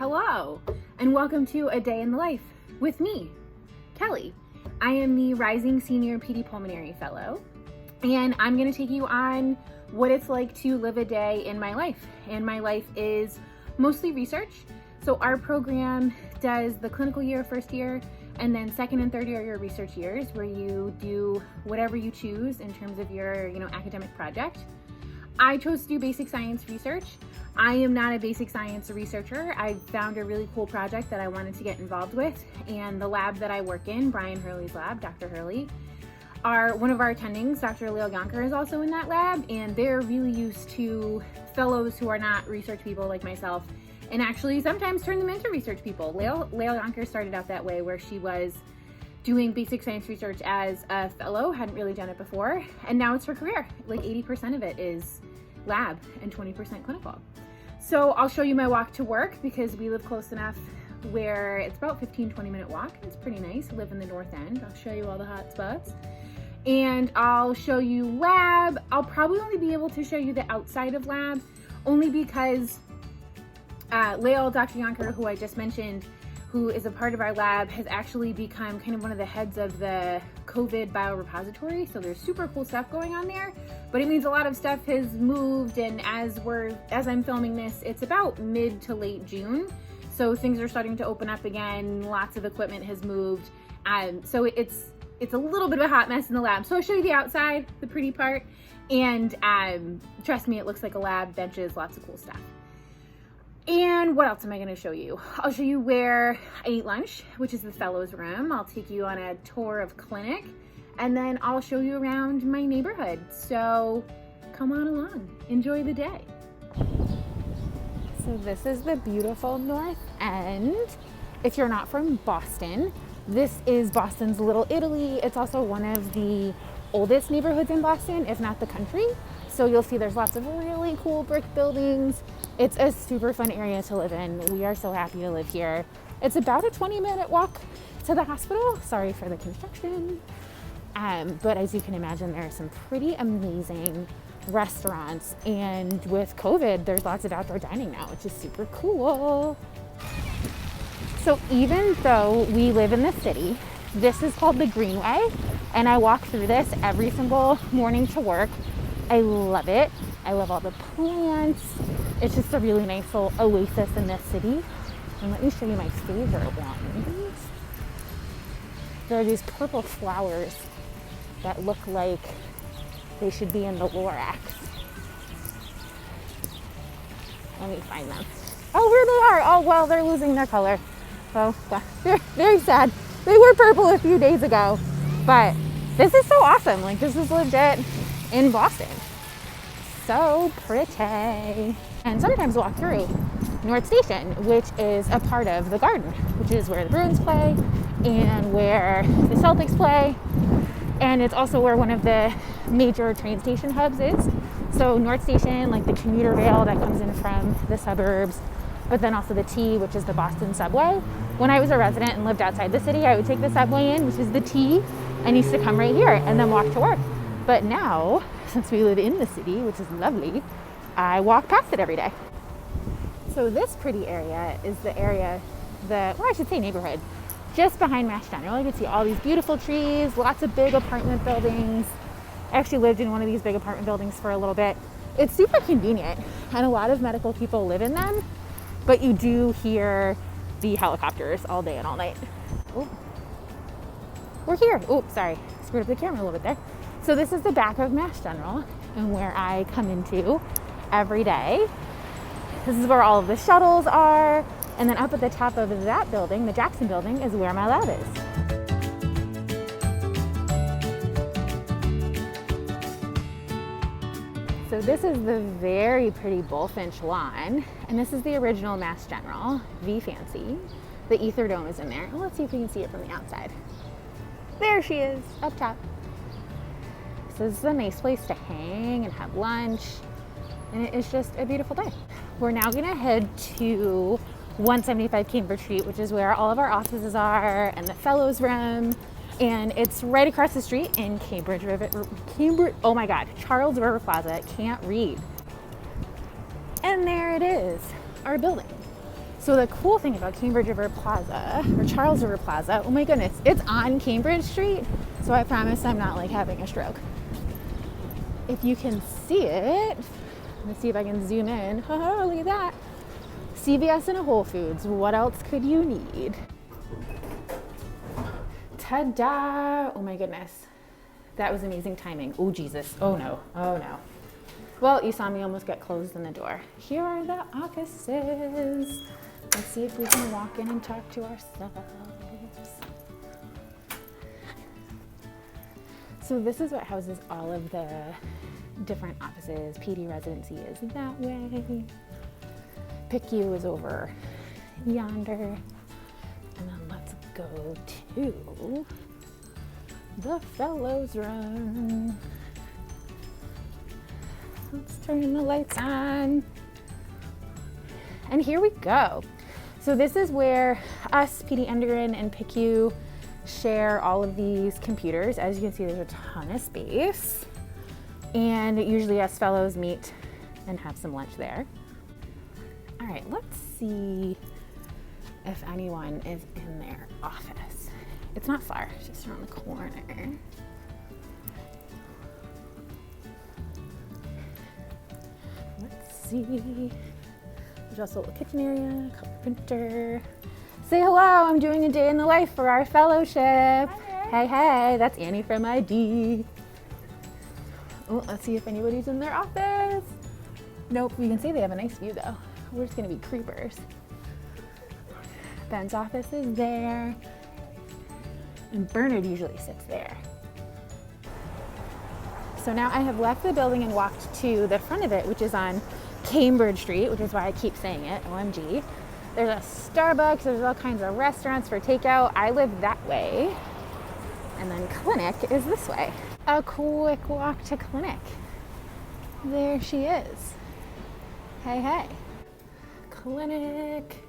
Hello, and welcome to A Day in the Life with me, Kelly. I am the Rising Senior Pediatric Pulmonary Fellow, and I'm going to take you on what it's like to live a day in my life. And my life is mostly research. So our program does the clinical year, first year, and then second and third year are your research years, where you do whatever you choose in terms of your, academic project. I chose to do basic science research. I am not a basic science researcher. I found a really cool project that I wanted to get involved with, and the lab that I work in, Brian Hurley's lab, Dr. Hurley, one of our attendings, Dr. Leo Gardner, is also in that lab, and they're really used to fellows who are not research people like myself, and actually sometimes turn them into research people. Leo Gardner started out that way, where she was doing basic science research as a fellow, hadn't really done it before, and now it's her career. Like 80% of it is lab and 20% clinical. So I'll show you my walk to work, because we live close enough where it's about 15-20 minute walk. It's pretty nice. I live in the North End. I'll show you all the hot spots. And I'll show you lab. I'll probably only be able to show you the outside of lab, only because Leo, Dr. Yonker, who I just mentioned, who is a part of our lab, has actually become kind of one of the heads of the COVID biorepository. So there's super cool stuff going on there, but it means a lot of stuff has moved. And as I'm filming this, it's about mid to late June. So things are starting to open up again. Lots of equipment has moved. So it's a little bit of a hot mess in the lab. So I'll show you the outside, the pretty part. And trust me, it looks like a lab, benches, lots of cool stuff. And what else am I going to show you? I'll show you where I eat lunch, which is the fellows room. I'll take you on a tour of clinic, and then I'll show you around my neighborhood. So come on along, enjoy the day. So this is the beautiful North End. If you're not from Boston, this is Boston's Little Italy. It's also one of the oldest neighborhoods in Boston, if not the country. So you'll see there's lots of really cool brick buildings. It's a super fun area to live in. We are so happy to live here. It's about a 20-minute walk to the hospital. Sorry for the construction. But as you can imagine, there are some pretty amazing restaurants. And with COVID, there's lots of outdoor dining now, which is super cool. So even though we live in the city, this is called the Greenway. And I walk through this every single morning to work. I love it. I love all the plants. It's just a really nice little oasis in this city. And let me show you my favorite ones. There are these purple flowers that look like they should be in the Lorax. Let me find them. Oh, here they are. Oh, well, they're losing their color. So they're very sad. They were purple a few days ago, but this is so awesome. Like, this is legit in Boston. So pretty. And sometimes walk through North Station, which is a part of the Gardner, which is where the Bruins play and where the Celtics play. And it's also where one of the major train station hubs is. So North Station, like the commuter rail that comes in from the suburbs, but then also the T, which is the Boston subway. When I was a resident and lived outside the city, I would take the subway in, which is the T, and used to come right here and then walk to work. But now, since we live in the city, which is lovely, I walk past it every day. So this pretty area is the area, I should say neighborhood, just behind Mass General. You can see all these beautiful trees, lots of big apartment buildings. I actually lived in one of these big apartment buildings for a little bit. It's super convenient, and a lot of medical people live in them, but you do hear the helicopters all day and all night. Oh, we're here. Oh, sorry, screwed up the camera a little bit there. So this is the back of Mass General, and where I come into every day. This is where all of the shuttles are, and then up at the top of that building, the Jackson building, is where my lab is. So this is the very pretty Bullfinch lawn, and this is the original Mass General, V Fancy. The Ether Dome is in there. Well, let's see if we can see it from the outside. There she is, up top. So this is a nice place to hang and have lunch, and it is just a beautiful day. We're now gonna head to 175 Cambridge Street, which is where all of our offices are, and the fellows room, and it's right across the street in oh my God, Charles River Plaza. Can't read. And there it is, our building. So the cool thing about Cambridge River Plaza, or Charles River Plaza, oh my goodness, it's on Cambridge Street, so I promise I'm not like having a stroke. If you can see it, let's see if I can zoom in. Oh, look at that. CVS and a Whole Foods, what else could you need? Ta-da! Oh my goodness, that was amazing timing. Oh Jesus, oh no, oh no. Well, you saw me almost get closed in the door. Here are the offices. Let's see if we can walk in and talk to ourselves. So this is what houses all of the different offices. PD residency is that way. PICU is over yonder. And then let's go to the fellows room. Let's turn the lights on. And here we go. So this is where us, PD Enderin and PICU, share all of these computers. As you can see, there's a ton of space. And usually us fellows meet and have some lunch there. All right, let's see if anyone is in their office. It's not far, it's just around the corner. Let's see. There's also a little kitchen area, a cup printer. Say hello, I'm doing a day in the life for our fellowship. Hi. Hey, that's Annie from ID. Oh, let's see if anybody's in their office. Nope, you can see they have a nice view though. We're just gonna be creepers. Ben's office is there. And Bernard usually sits there. So now I have left the building and walked to the front of it, which is on Cambridge Street, which is why I keep saying it, OMG. There's a Starbucks, there's all kinds of restaurants for takeout. I live that way. And then clinic is this way. A quick walk to clinic. There she is. Hey, hey. Clinic.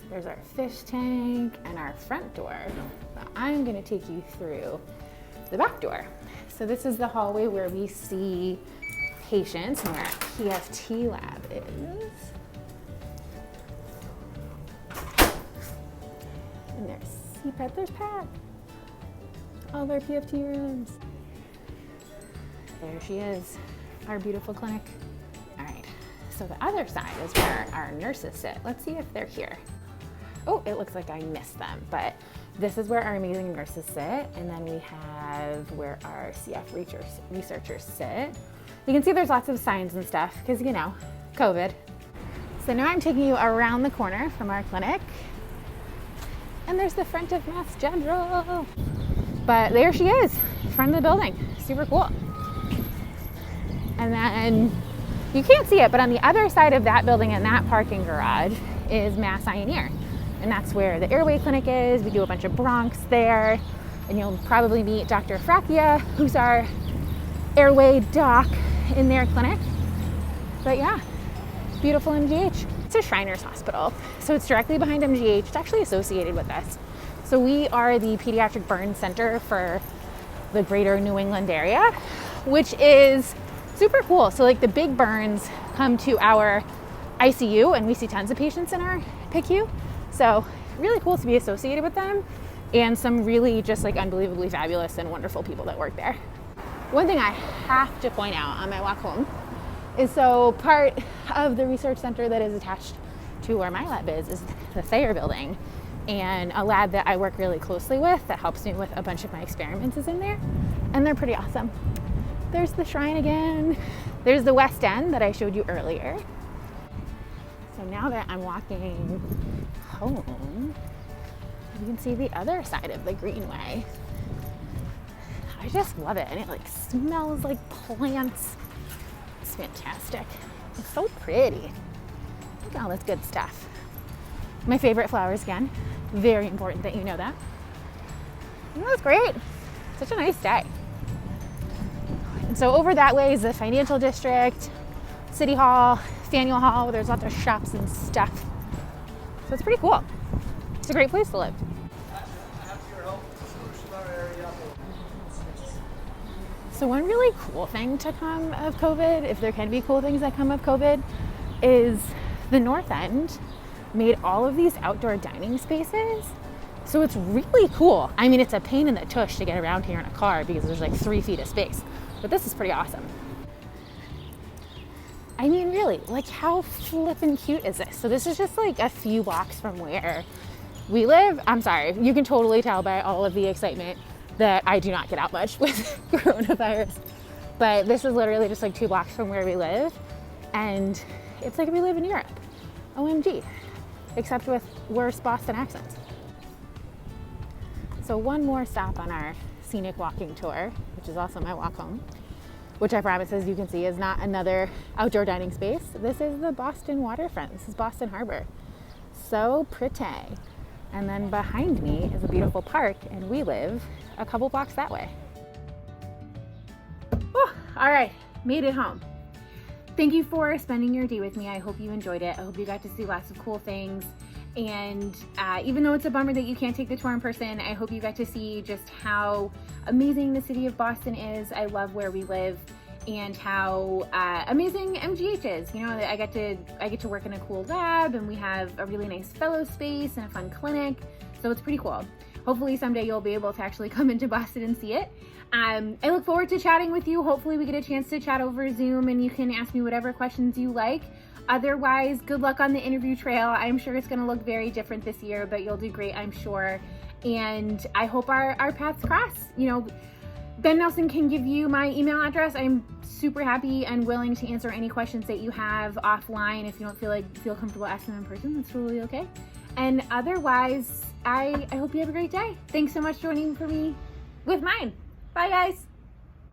There's our fish tank and our front door. But I'm gonna take you through the back door. So this is the hallway where we see patients and where our PFT lab is. And there's CPAP, there's Pat. All of our PFT rooms. There she is, our beautiful clinic. All right, so the other side is where our nurses sit. Let's see if they're here. Oh, it looks like I missed them, but this is where our amazing nurses sit, and then we have where our CF researchers sit. You can see there's lots of signs and stuff, because you know, COVID. So now I'm taking you around the corner from our clinic, and there's the front of Mass General. But there she is, front of the building, super cool. And then, you can't see it, but on the other side of that building and that parking garage is Mass Eye. And that's where the airway clinic is. We do a bunch of bronchs there. And you'll probably meet Dr. Fracchia, who's our airway doc in their clinic. But yeah, beautiful MGH. It's a Shriners Hospital. So it's directly behind MGH. It's actually associated with us. So we are the Pediatric Burn Center for the greater New England area, which is super cool. So like the big burns come to our ICU and we see tons of patients in our PICU. So really cool to be associated with them and some really just like unbelievably fabulous and wonderful people that work there. One thing I have to point out on my walk home is so part of the research center that is attached to where my lab is the Thayer building, and a lab that I work really closely with that helps me with a bunch of my experiments is in there, and they're pretty awesome. There's the shrine again. There's the West End that I showed you earlier. So now that I'm walking home, you can see the other side of the Greenway. I just love it, and it like smells like plants. It's fantastic. It's so pretty. Look at all this good stuff. My favorite flowers again. Very important that you know that. And that was great. Such a nice day. And so over that way is the financial district, City Hall, Faneuil Hall, where there's lots of shops and stuff. So it's pretty cool. It's a great place to live. So one really cool thing to come of COVID, if there can be cool things that come of COVID, is the North End made all of these outdoor dining spaces. So it's really cool. I mean, it's a pain in the tush to get around here in a car because there's like 3 feet of space, but this is pretty awesome. I mean, really, like how flippin' cute is this? So this is just like a few blocks from where we live. I'm sorry, you can totally tell by all of the excitement that I do not get out much with coronavirus, but this is literally just like 2 blocks from where we live, and it's like we live in Europe. OMG, except with worse Boston accents. So one more stop on our scenic walking tour, which is also my walk home, which I promise, as you can see, is not another outdoor dining space. This is the Boston waterfront. This is Boston Harbor. So pretty. And then behind me is a beautiful park, and we live a couple blocks that way. Oh, all right, made it home. Thank you for spending your day with me. I hope you enjoyed it. I hope you got to see lots of cool things. And even though it's a bummer that you can't take the tour in person, I hope you got to see just how amazing the city of Boston is. I love where we live and how amazing MGH is. You know, I get to work in a cool lab, and we have a really nice fellow space and a fun clinic. So it's pretty cool. Hopefully someday you'll be able to actually come into Boston and see it. I look forward to chatting with you. Hopefully we get a chance to chat over Zoom and you can ask me whatever questions you like. Otherwise, good luck on the interview trail. I'm sure it's gonna look very different this year, but you'll do great, I'm sure. And I hope our paths cross. You know, Ben Nelson can give you my email address. I'm super happy and willing to answer any questions that you have offline. If you don't feel comfortable asking them in person, that's totally okay. And otherwise, I hope you have a great day. Thanks so much for joining me with mine. Bye guys.